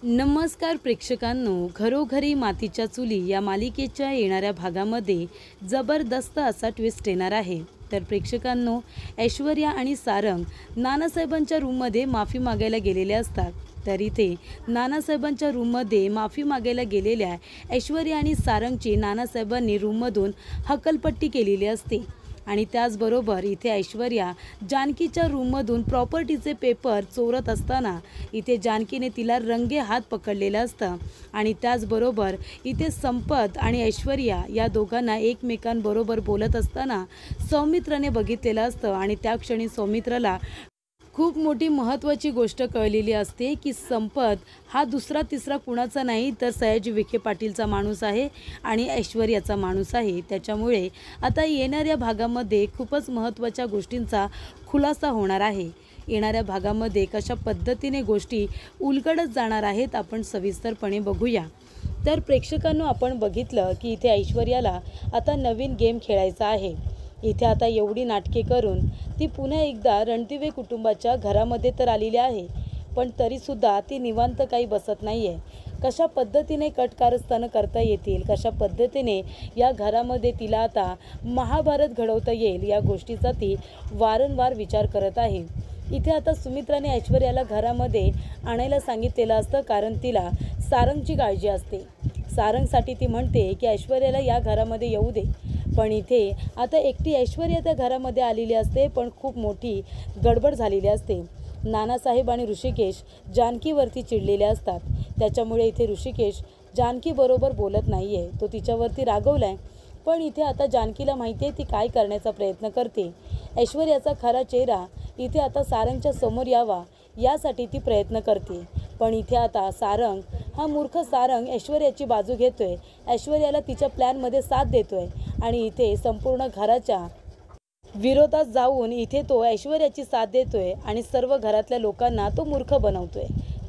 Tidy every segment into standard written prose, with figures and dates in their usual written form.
नमस्कार प्रेक्षकांनो, घरोघरी मातीच्या चुली या मालिकेच्या येणाऱ्या भागामध्ये जबरदस्त असा ट्विस्ट येणार आहे। तर प्रेक्षकांनो, ऐश्वर्या आणि सारंग नानासाहेबांच्या रूममध्ये माफी मागायला गेलेले असतात। तर इथे नानासाहेबांच्या रूममध्ये माफी मागायला गेलेल्या ऐश्वर्या आणि सारंगची नानासाहेबांनी रूममधून हकलपट्टी केलेली असते। आणि त्याचबरोबर इथे ऐश्वर्या जानकीच्या रूममधून प्रॉपर्टीचे पेपर चोरत असताना इथे जानकीने तिला रंगे हात पकडलेलं असतं। आणि त्याचबरोबर इथे संपत आणि ऐश्वर्या या दोघांना एकमेकांबरोबर बोलत असताना सौमित्रने बघितलेलं असतं। आणि त्या क्षणी सौमित्रला खूप मोठी महत्त्वाची गोष्ट कळलेली असते की संपत हा दुसरा तिसरा कुणाचा नाही तर सयाजी विखे पाटीलचा माणूस आहे आणि ऐश्वर्याचा माणूस आहे। त्याच्यामुळे आता येणाऱ्या भागामध्ये खूपच महत्त्वाच्या गोष्टींचा खुलासा होणार आहे। येणाऱ्या भागामध्ये कशा पद्धतीने गोष्टी उलगडत जाणार आहेत आपण सविस्तरपणे बघूया। तर प्रेक्षकांनो, आपण बघितलं की इथे ऐश्वर्याला आता नवीन गेम खेळायचा आहे। इथे आता एवढी नाटके करून ती पुन्हा एकदा रणदिवे कुटुंबाच्या घरामध्ये तर आलेली आहे, पण तरीसुद्धा ती निवांत काही बसत नाही आहे। कशा पद्धतीने कटकारस्थानं करता येतील, कशा पद्धतीने या घरामध्ये तिला आता महाभारत घडवता येईल या गोष्टीचा ती वारंवार विचार करत आहे। इथे आता सुमित्राने ऐश्वर्याला घरामध्ये आणायला सांगितलेलं असतं, कारण तिला सारंगची काळजी असते। सारंगसाठी ती म्हणते की ऐश्वर्याला या घरामध्ये येऊ दे, पण इथे आता एकटी ऐश्वर्या त्या घरामध्ये आलेली असते, पण खूप मोठी गडबड झालेली असते। नानासाहेब आणि ऋषिकेश जानकीवरती चिडलेले असतात। त्याच्यामुळे इथे ऋषिकेश जानकीबरोबर बोलत नाही आहे, तो तिच्यावरती रागवला आहे। पण इथे आता जानकीला माहिती आहे ती काय करण्याचा प्रयत्न करते। ऐश्वर्याचा खरा चेहरा इथे आता सारंगच्या समोर यावा यासाठी ती प्रयत्न करते। पण इथे आता सारंग हा मूर्ख सारंग ऐश्वर्याची बाजू घेतोय, ऐश्वर्याला तिच्या प्लॅनमध्ये साथ देतोय आणि इथे संपूर्ण घराच्या विरोधात जाऊन इथे तो ऐश्वर्याची साथ देतोय आणि सर्व घरातल्या लोकांना तो मूर्ख बनवतोय।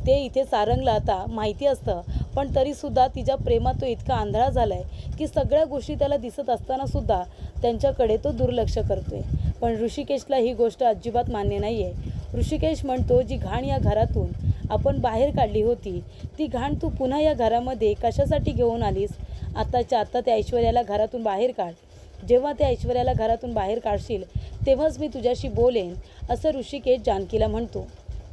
ते इथे सारंगला आता माहिती असतं, पण तरीसुद्धा तिच्या प्रेमात तो इतका आंधळा झालाय की सगळ्या गोष्टी त्याला दिसत असताना सुद्धा त्यांच्याकडे तो दुर्लक्ष करतोय। पण ऋषिकेशला ही गोष्ट अजिबात मान्य नाही आहे। ऋषिकेश म्हणतो, जी घाण या घरातून आपण बाहेर काढली होती ती घाण तू पुन्हा या घरामध्ये कशासाठी घेऊन आलीस? आत्ताच्या आत्ता त्या ऐश्वर्याला घरातून बाहेर काढ। जेव्हा त्या ऐश्वर्याला घरातून बाहेर काढशील तेव्हाच मी तुझ्याशी बोलेन, असं ऋषिकेश जानकीला म्हणतो।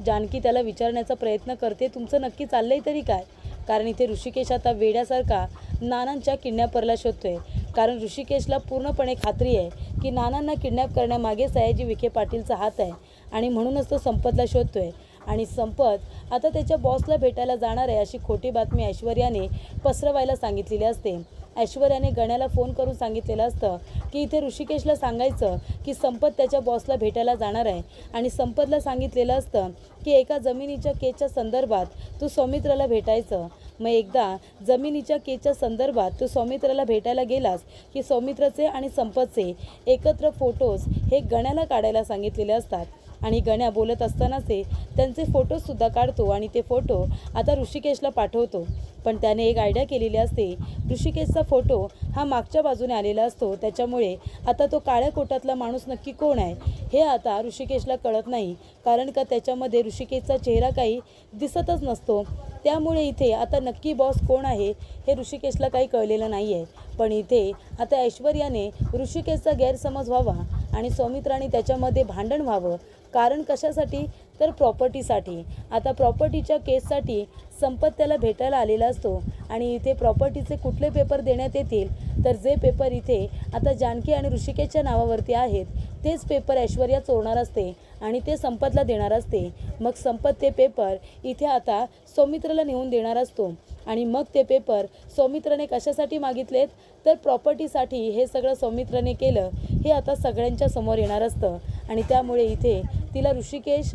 जानकी त्याला विचारण्याचा प्रयत्न करते, तुमचं नक्की चाललंय तरी काय? कारण इथे ऋषिकेश आता वेड्यासारखा नानांच्या किडनॅपरला शोधतोय। कारण ऋषिकेशला पूर्णपणे खात्री आहे की नानांना किडनॅप करण्यामागे सयाजी विखे पाटीलचा हात आहे आणि म्हणूनच तो संपतला शोधतोय। आणि संपत आता त्याच्या बॉसला भेटायला जाणार आहे अशी खोटी बातमी ऐश्वर्याने पसरवायला सांगितलेली असते। ऐश्वर्याने गण्याला फोन करून सांगितलेलं असतं की इथे ऋषिकेशला सांगायचं की संपत त्याच्या बॉसला भेटायला जाणार आहे आणि संपतला सांगितलेलं असतं की एका जमिनीच्या केसच्या संदर्भात तू सौमित्राला भेटायचं। मग एकदा जमिनीच्या केसच्या संदर्भात तू सौमित्राला भेटायला गेलास की सौमित्राचे आणि संपतचे एकत्र फोटोज हे गण्याला काढायला सांगितलेले असतात आणि गण्या बोलत असतानाचे त्यांचे फोटोजसुद्धा काढतो आणि ते फोटो आता ऋषिकेशला पाठवतो। पण त्याने एक आयडिया केलेली असते, ऋषिकेशचा फोटो हा मागच्या बाजूने आलेला असतो, त्याच्यामुळे आता तो काळ्या कोटातला माणूस नक्की कोण आहे हे आता ऋषिकेशला कळत नाही, कारण का त्याच्यामध्ये ऋषिकेशचा चेहरा काही दिसतच नसतो। त्यामुळे इथे आता नक्की बॉस कोण आहे हे ऋषिकेशला काही कळलेलं नाही आहे। पण इथे आता ऐश्वर्याने ऋषिकेशचा गैरसमज व्हावा आणि सौमित्राने त्याच्यामध्ये भांडण व्हावं, कारण कशासाठी तर प्रॉपर्टीसाठी। आता प्रॉपर्टीच्या केससाठी संपत त्याला भेटायला आलेला असतो आणि इथे प्रॉपर्टीचे कुठले पेपर देण्यात येतील तर जे पेपर इथे आता जानकी आणि ऋषिकेशच्या नावावरती आहेत तेच पेपर ऐश्वर्या चोरणार असते आणि ते संपतला देणार असते। मग संपत ते पेपर इथे आता सौमित्राला नेऊन देणार असतो आणि मग ते पेपर सौमित्राने कशासाठी मागितलेत तर प्रॉपर्टीसाठी हे सगळं सौमित्राने केलं हे आता सगळ्यांच्या समोर येणार असतं। आणि त्यामुळे इथे तिला ऋषिकेश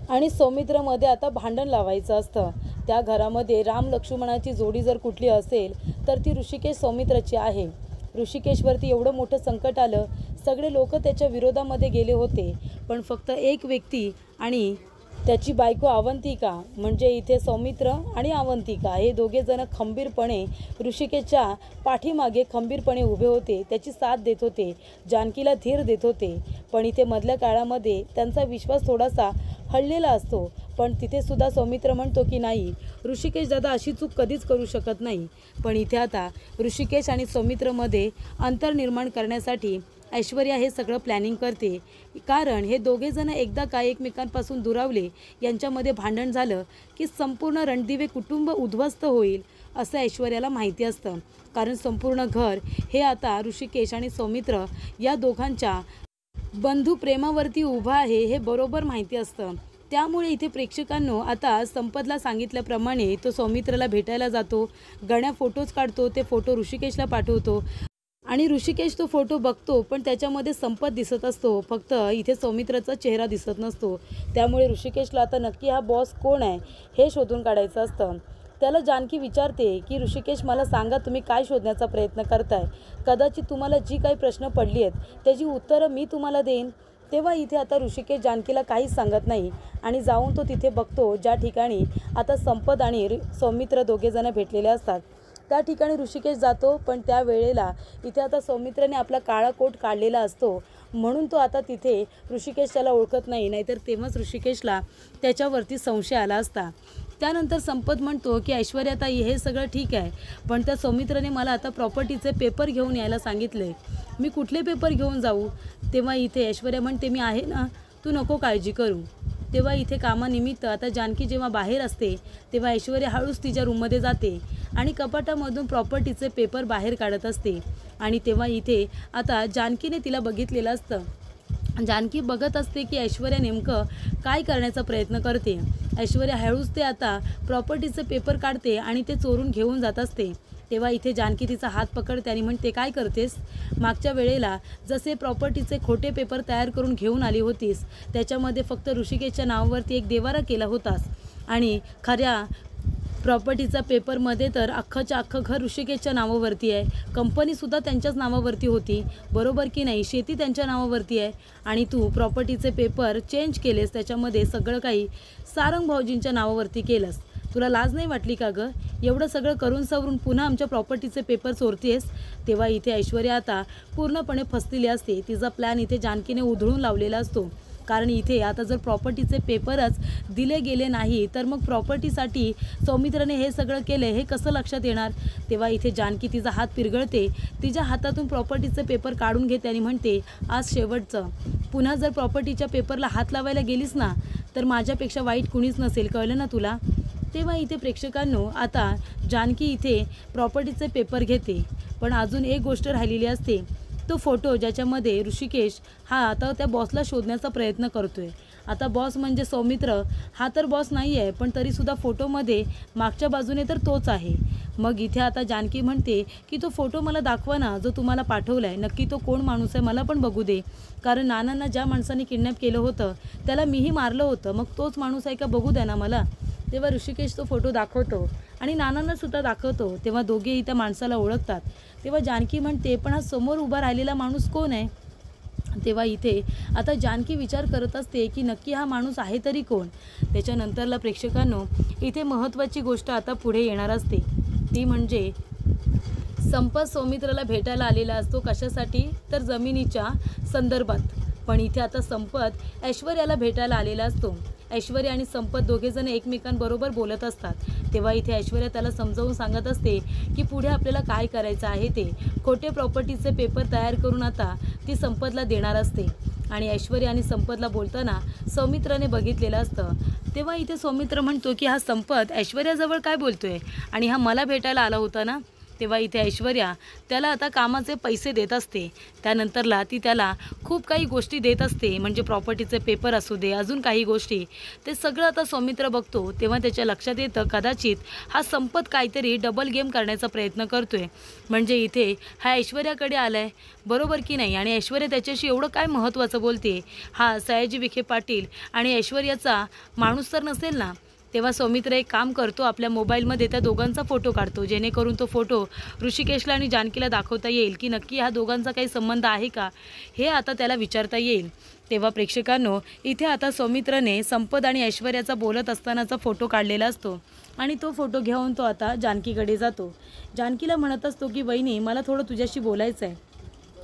आणि सौमित्रमध्ये आता भांडण लावायचं असतं। त्या घरामध्ये राम लक्ष्मणाची जोडी जर कुठली असेल तर ती ऋषिकेश सौमित्राची आहे। ऋषिकेशवरती एवढं मोठं संकट आलं, सगळे लोक त्याच्या विरोधामध्ये गेले होते, पण फक्त एक व्यक्ती आणि त्याची बायको अवंतिका म्हणजे इथे सौमित्र आणि अवंतिका हे दोघे जण खंबीरपणे ऋषिकेशच्या पाठीमागे खंबीरपणे उभे होते, त्याची साथ देत होते, जानकीला धीर देत होते. पण इथे मधल्या काळामध्ये त्यांचा विश्वास थोडासा हळलेला असतो. पण तिथे सुद्धा सौमित्र म्हणतो की नाही, ऋषिकेश दादा अशी चूक कधीच करू शकत नाही. पण इथे आता ऋषिकेश आणि सौमित्रमध्ये अंतर निर्माण करण्यासाठी ऐश्वर्या हे सगळं प्लॅनिंग करते. कारण हे दोघे जण एकदा काय एकमेकांपासून दुरावले, यांच्यामध्ये भांडण झालं की संपूर्ण रणदिवे कुटुंब उद्ध्वस्त होईल असं ऐश्वर्याला माहिती असतं. कारण संपूर्ण घर हे आता ऋषिकेश आणि सौमित्र या दोघांच्या बंधू प्रेमावरती उभं आहे हे बरोबर माहिती असतं. त्यामुळे इथे प्रेक्षकांनो आता संपतला सांगितल्याप्रमाणे तो सौमित्रला भेटायला जातो, गण्या फोटोज काढतो, ते फोटो ऋषिकेशला पाठवतो आणि ऋषिकेश तो फोटो बघतो. पण त्याच्यामध्ये संपत दिसत असतो, फक्त इथे सौमित्राचा चेहरा दिसत नसतो. त्यामुळे ऋषिकेशला आता नक्की हा बॉस कोण आहे हे शोधून काढायचं असतं. त्याला जानकी विचारते की ऋषिकेश मला सांगा, तुम्ही काय शोधण्याचा प्रयत्न करताय? कदाचित तुम्हाला जी काही प्रश्न पडली आहेत त्याची उत्तरं मी तुम्हाला देईन. तेव्हा इथे आता ऋषिकेश जानकीला काहीच सांगत नाही आणि जाऊन तो तिथे बघतो ज्या ठिकाणी आता संपत आणि सौमित्र दोघेजण भेटलेले असतात. त्या ठिकाणी ऋषिकेश जातो. पण त्या वेळेला इथे आता सौमित्राने आपला काळा कोट काढलेला असतो, म्हणून तो आता तिथे ऋषिकेश त्याला ओळखत नाही. नाहीतर तेव्हाच ऋषिकेशला त्याच्यावरती संशय आला असता. त्यानंतर संपत म्हणतो की ऐश्वर्या ताई हे सगळं ठीक आहे, पण त्या सौमित्राने मला आता प्रॉपर्टीचे पेपर घेऊन यायला सांगितले, मी कुठले पेपर घेऊन जाऊ? तेव्हा इथे ऐश्वर्या म्हणते मी आहे ना, तू नको काळजी करू. तेव्हा इथे कामानिमित्त आता जानकी जेव्हा बाहेर असते तेव्हा ऐश्वर्या हळूच तिच्या रूममध्ये जाते आणि कपाटामधून प्रॉपर्टीचे पेपर बाहेर काढत असते. आणि तेव्हा इथे आता जानकीने तिला बघितलेलं असतं. जानकी बघत असते की ऐश्वर्या नेमकं काय करण्याचा प्रयत्न करते. ऐश्वर्या हळूच ते आता प्रॉपर्टीचे पेपर काढते आणि ते चोरून घेऊन जात असते. तेव्हा इथे जानकी तिचा हात पकडते आणि म्हणते काय करतेस? मागच्या वेळेला जसे प्रॉपर्टीचे खोटे पेपर तयार करून घेऊन आली होतीस त्याच्यामध्ये फक्त ऋषिकेशच्या नावावरती एक देवारा केला होतास आणि खऱ्या प्रॉपर्टीचा पेपरमध्ये तर अख्खंच्या अख्खं घर ऋषिकेशच्या नावावरती आहे, कंपनीसुद्धा त्यांच्याच नावावरती होती, बरोबर की नाही? शेती त्यांच्या नावावरती आहे आणि तू प्रॉपर्टीचे पेपर चेंज केलेस, त्याच्यामध्ये सगळं काही सारंग भाऊजींच्या नावावरती केलंस. तुला लाज नाही वाटली का गं? एवढं सगळं करून सवरून पुन्हा आमच्या प्रॉपर्टीचे पेपर चोरतेस? तेव्हा इथे ऐश्वर्या आता पूर्णपणे फसलेली असते. तिचा प्लॅन इथे जानकीने उधळून लावलेला असतो. कारण इथे आता जर प्रॉपर्टीचे पेपरच दिले गेले नाही तर मग प्रॉपर्टीसाठी सौमित्राने हे सगळं केलं हे कसं लक्षात येणार? तेव्हा इथे जानकी तिचा हात पिरगळते, तिच्या हातातून प्रॉपर्टीचे पेपर काढून घेते आणि म्हणते आज शेवटचं, पुन्हा जर प्रॉपर्टीच्या पेपरला हात लावायला गेलीस ना तर माझ्यापेक्षा वाईट कुणीच नसेल, कळलं ना तुला? तेव्हा इथे प्रेक्षकांनो आता जानकी इथे प्रॉपर्टीचे पेपर घेते. पण अजून एक गोष्ट राहिलेली असते, तो फोटो ज्याच्यामध्ये ऋषिकेश हा आता त्या बॉसला शोधण्याचा प्रयत्न करतोय. आता बॉस म्हणजे सौमित्र हा तर बॉस नाही आहे, पण तरीसुद्धा फोटोमध्ये मागच्या बाजूने तर तोच आहे. मग इथे आता जानकी म्हणते की तो फोटो मला दाखवा ना, जो तुम्हाला पाठवला आहे, नक्की तो कोण माणूस आहे मला पण बघू दे. कारण नानांना ज्या माणसाने किडनॅप केलं होतं त्याला मीही मारलं होतं, मग तोच माणूस आहे का बघू द्या ना मला. तेव्हा ऋषिकेश तो फोटो दाखवतो आणि नानांनासुद्धा दाखवतो. तेव्हा दोघेही त्या माणसाला ओळखतात. तेव्हा जानकी म्हणते पण हा समोर उभा राहिलेला माणूस कोण आहे? तेव्हा इथे आता जानकी विचार करत असते की नक्की हा माणूस आहे तरी कोण. त्याच्यानंतरला प्रेक्षकांनो इथे महत्त्वाची गोष्ट आता पुढे येणार असते, ती म्हणजे संपत सौमित्राला भेटायला आलेला असतो. कशासाठी? तर जमिनीच्या संदर्भात. पण इथे आता संपत ऐश्वर्याला भेटायला आलेला असतो. ऐश्वर्या आणि संपत दोघेजण एकमेकांबरोबर बोलत असतात. तेव्हा इथे ऐश्वर्या त्याला समजावून सांगत असते की पुढे आपल्याला काय करायचं आहे ते. खोटे प्रॉपर्टीचे पेपर तयार करून आता ती संपतला देणार असते. आणि ऐश्वर्या आणि संपतला बोलताना सौमित्राने बघितलेलं असतं. तेव्हा इथे सौमित्र म्हणतो की हा संपत ऐश्वर्याजवळ काय बोलतोय आणि हा मला भेटायला आला होता ना. तेव्हा इथे ऐश्वर्या त्याला आता कामाचे पैसे देत असते. त्यानंतरला ती त्याला खूप काही गोष्टी देत असते, म्हणजे प्रॉपर्टीचे पेपर असू दे, अजून काही गोष्टी. ते सगळं आता सौमित्र बघतो. तेव्हा त्याच्या लक्षात येतं कदाचित हा संपत काहीतरी डबल गेम करण्याचा प्रयत्न करतोय. म्हणजे इथे हा ऐश्वर्याकडे आला आहे, बरोबर की नाही? आणि ऐश्वर्या त्याच्याशी एवढं काय महत्त्वाचं बोलते? हा सयाजी विखे पाटील आणि ऐश्वर्याचा माणूस तर नसेल ना? तेव्हा सौमित्र एक काम करतो, आपल्या मोबाईलमध्ये त्या दोघांचा फोटो काढतो, जेणेकरून तो फोटो ऋषिकेशला आणि जानकीला दाखवता येईल की नक्की ह्या दोघांचा काही संबंध आहे का, हे आता त्याला विचारता येईल. तेव्हा प्रेक्षकांनो, इथे आता सौमित्रने संपत आणि ऐश्वर्याचा बोलत असतानाचा फोटो काढलेला असतो आणि तो फोटो घेऊन तो आता जानकीकडे जातो. जानकीला म्हणत असतो की वहिनी, मला थोडं तुझ्याशी बोलायचं आहे.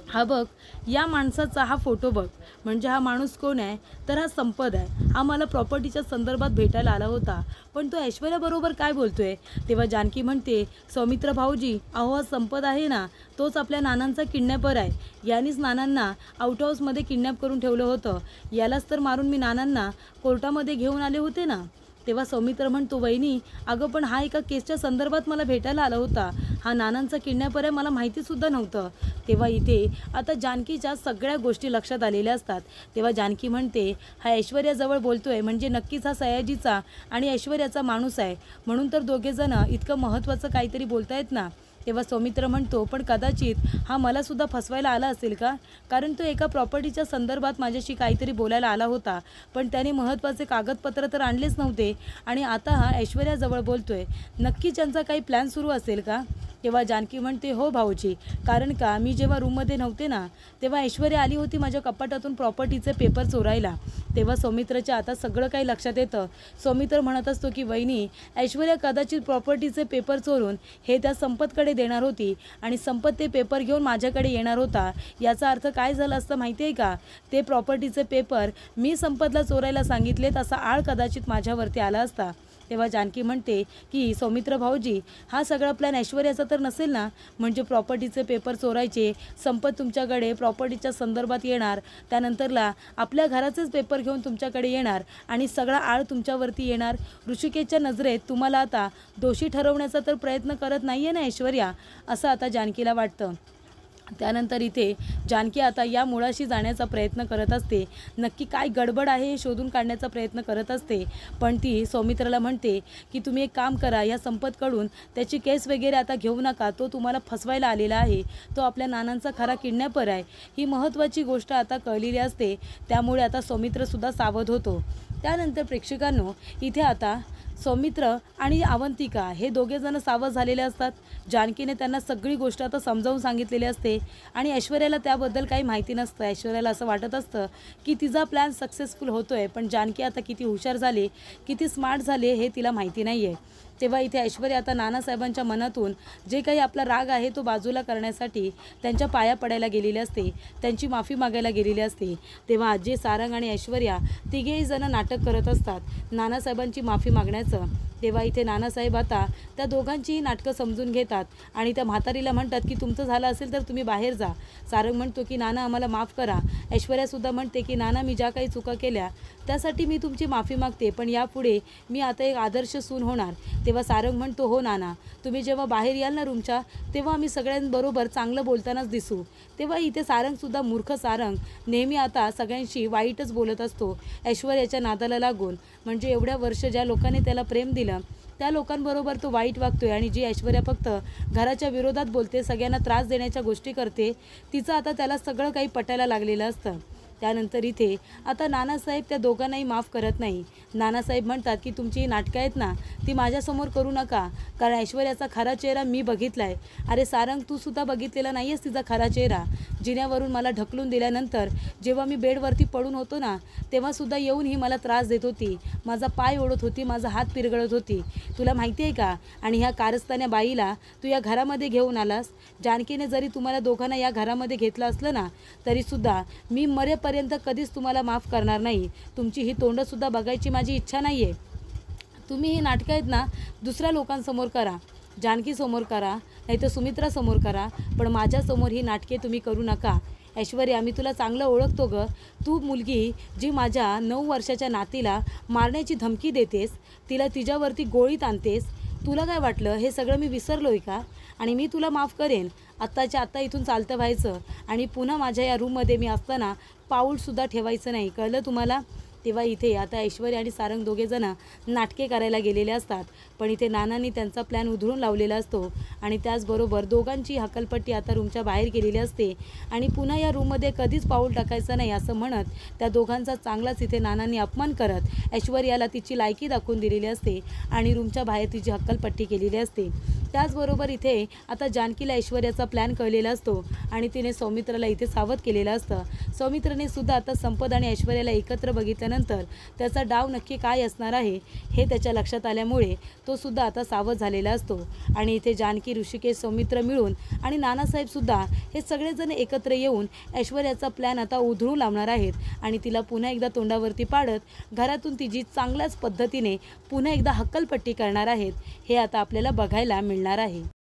हा बघ, या माणसाचा हा फोटो बघ. म्हणजे हा माणूस कोण आहे, तर हा संपत आहे. हा मला प्रॉपर्टीच्या संदर्भात भेटायला आला होता, पण तो ऐश्वर्याबरोबर काय बोलतोय. तेव्हा जानकी म्हणते, सौमित्र भाऊजी, अहो हा संपत आहे ना, तोच आपल्या नानांचा किडनॅपर आहे. यानेच नानांना आउट हाऊसमध्ये किडनॅप करून ठेवलं होतं. यालाच तर मारून मी नानांना कोर्टामध्ये घेऊन आले होते ना. तेव्हा सौमित्र म्हणतो, वहिनी अगं पण हा एका केसच्या संदर्भात मला भेटायला आला होता. हा नानांचा किडनॅपर आहे, मला माहितीसुद्धा नव्हतं. तेव्हा इथे आता जानकीच्या सगळ्या गोष्टी लक्षात आलेल्या असतात. तेव्हा जानकी म्हणते, हा ऐश्वर्याजवळ बोलतोय म्हणजे नक्कीच हा सयाजीचा आणि ऐश्वर्याचा माणूस आहे. म्हणून तर दोघेजण इतकं महत्त्वाचं काहीतरी बोलतायत ना. तेव्हा सौमित्र म्हणतो, पण कदाचित हा मलासुद्धा फसवायला आला असेल का, कारण तो एका प्रॉपर्टीच्या संदर्भात माझ्याशी काहीतरी बोलायला आला होता, पण त्याने महत्त्वाचे कागदपत्र तर आणलेच नव्हते आणि आता हा ऐश्वर्याजवळ बोलतोय. नक्की त्यांचा काही प्लॅन सुरू असेल का. तेव्हा जानकी म्हणते, हो भाऊजी, कारण का मी जेव्हा रूममध्ये नव्हते ना, तेव्हा ऐश्वर्या आली होती माझ्या कपाटातून प्रॉपर्टीचे पेपर चोरायला. तेव्हा सौमित्रच्या आता सगळं काही लक्षात येतं. सौमित्र म्हणत असतो की वहिनी, ऐश्वर्या कदाचित प्रॉपर्टीचे पेपर चोरून हे त्या संपतकडे देणार होती आणि संपत ते पेपर घेऊन माझ्याकडे येणार होता. याचा अर्थ काय झालं असतं माहिती आहे का, ते प्रॉपर्टीचे पेपर मी संपतला चोरायला सांगितलेत असा आळ कदाचित माझ्यावरती आला असता. तेव्हा जानकी म्हणते की सौमित्र भाऊजी, हा सगळा प्लॅन ऐश्वर्याचा तर नसेल ना. म्हणजे प्रॉपर्टीचे पेपर चोरायचे, संपत तुमच्याकडे प्रॉपर्टीच्या संदर्भात येणार, त्यानंतरला आपल्या घराचेच पेपर घेऊन तुमच्याकडे येणार आणि सगळा आळ तुमच्यावरती येणार. ऋषिकेशच्या नजरेत तुम्हाला आता दोषी ठरवण्याचा तर प्रयत्न करत नाही आहे ना ऐश्वर्या, असं आता जानकीला वाटतं. त्यानंतर इथे जानकी आता या मुळाशी जाण्याचा प्रयत्न करत असते. नक्की काय गडबड आहे हे शोधून काढण्याचा प्रयत्न करत असते. पण ती सौमित्राला म्हणते की तुम्ही एक काम करा, या संपतकडून त्याची केस वगैरे आता घेऊ नका. तो तुम्हाला फसवायला आलेला आहे. तो आपल्या नानांचा खरा किडनॅपर आहे. ही महत्त्वाची गोष्ट आता कळलेली असते. त्यामुळे आता सौमित्रसुद्धा सावध होतो. त्यानंतर प्रेक्षकांनो, इथे आता सौमित्र आणि अवंतिका हे दोघेजण सावध झालेले असतात. जानकीने त्यांना सगळी गोष्ट आता समजावून सांगितलेली असते आणि ऐश्वर्याला त्याबद्दल काही माहिती नसतं. ऐश्वर्याला असं वाटत असतं की तिचा प्लॅन सक्सेसफुल होतोय, पण जानकी आता किती हुशार झाली, किती स्मार्ट झाले हे तिला माहिती नाही आहे. तेव्हा इथे ऐश्वर्या आता नानासाहेबांच्या मनातून जे काही आपला राग आहे तो बाजूला करण्यासाठी त्यांच्या पाया पडायला गेलेली असते, त्यांची माफी मागायला गेलेली असते. तेव्हा आजी, सारंग आणि ऐश्वर्या तिघेही जण नाटक करत असतात नानासाहेबांची माफी मागण्याचं. तेव्हा इथे नानासाहेब आता त्या दोघांचीही नाटकं समजून घेतात आणि त्या म्हातारीला म्हणतात की तुमचं झालं असेल तर तुम्ही बाहेर जा. सारंग म्हणतो की नाना आम्हाला माफ करा. ऐश्वर्यासुद्धा म्हणते की नाना, मी ज्या काही चुका केल्या त्यासाठी मी तुमची माफी मागते, पण यापुढे मी आता एक आदर्श सून होणार. तेव्हा सारंग म्हणतो, हो नाना, तुम्ही जेव्हा बाहेर याल ना रूमच्या, तेव्हा आम्ही सगळ्यांबरोबर चांगलं बोलतानाच दिसू. तेव्हा इथे सारंगसुद्धा, मूर्ख सारंग, नेहमी आता सगळ्यांशी वाईटच बोलत असतो ऐश्वर्याच्या नादाला लागून. म्हणजे एवढ्या वर्ष ज्या लोकांनी त्याला प्रेम दिलं त्या लोकांबरोबर तो वाईट वागतोय आणि जी ऐश्वर्या फक्त घराच्या विरोधात बोलते, सगळ्यांना त्रास देण्याच्या गोष्टी करते, तिचं आता त्याला सगळं काही पटायला लागलेलं असतं. त्यानंतर इथे आता नानासाहेब त्या दोघांनाही माफ करत नाही. नानासाहेब म्हणतात की तुमची नाटकं आहेत ना, ती माझ्यासमोर करू नका, कारण ऐश्वर्याचा खरा चेहरा मी बघितला आहे. अरे सारंग, तू सुद्धा बघितलेला नाही आहेस तिचा खरा चेहरा. जिन्यावरून मला ढकलून दिल्यानंतर जेव्हा मी बेडवरती पडून होतो ना, तेव्हासुद्धा येऊन ही मला त्रास देत होती, माझा पाय ओढत होती, माझा हात पिरगळत होती. तुला माहिती आहे का. आणि ह्या कारस्थान्या बाईला तू या घरामध्ये घेऊन आलास. जानकीने जरी तुम्हाला दोघांना या घरामध्ये घेतलं असलं ना, तरीसुद्धा मी मरेपर्यंत कधीच तुम्हाला माफ करणार नाही. तुमची ही तोंडंसुद्धा बघायची माझी इच्छा नाही आहे. तुम्ही ही नाटकं आहेत ना दुसऱ्या लोकांसमोर करा, जानकीसमोर करा, नाही तर सुमित्रासमोर करा, पण माझ्यासमोर ही नाटके तुम्ही करू नका. ऐश्वर्या, मी तुला चांगलं ओळखतो गं. तू मुलगी जी माझ्या 9 वर्षाच्या नातीला मारण्याची धमकी देतेस, तिला तिच्यावरती गोळीत आणतेस. तुला काय वाटलं हे सगळं मी विसरलो आहे का. आणि मी तुला माफ करेन. आत्ताच्या आत्ता इथून चालतं व्हायचं आणि पुन्हा माझ्या या रूममध्ये मी असताना पाऊलसुद्धा ठेवायचं नाही, कळलं तुम्हाला. तेव्हा इथे आता ऐश्वर्या आणि सारंग दोघेजण नाटके करायला गेलेले असतात. पण इथे नानांनी त्यांचा प्लॅन उधळून लावलेला असतो आणि त्याचबरोबर दोघांची हकलपट्टी आता रूमच्या बाहेर गेलेली असते आणि पुन्हा या रूममध्ये कधीच पाऊल टाकायचं नाही असं म्हणत त्या दोघांचा चांगलाच इथे नानांनी अपमान करत ऐश्वर्याला तिची लायकी दाखवून दिलेली असते आणि रूमच्या बाहेर तिची हक्कलपट्टी केलेली असते. त्याचबरोबर इथे आता जानकीला ऐश्वर्याचा प्लॅन कळलेला असतो आणि तिने सौमित्राला इथे सावध केलेलं असतं. सौमित्रने सुद्धा आता संपत आणि ऐश्वर्याला एकत्र बघितल्यानंतर त्याचा डाव नक्की काय असणार आहे हे त्याच्या लक्षात आल्यामुळे तो सुद्धा आता सावध झालेला असतो. आणि इथे जानकी, ऋषिकेश, सौमित्र मिळून आणि नानासाहेबसुद्धा हे सगळेजण एकत्र येऊन ऐश्वर्याचा प्लॅन आता उधळून लावणार आहेत आणि तिला पुन्हा एकदा तोंडावरती पाडत घरातून तिची चांगल्याच पद्धतीने पुन्हा एकदा हक्कलपट्टी करणार आहेत. हे आता आपल्याला बघायला मिळणार आहे.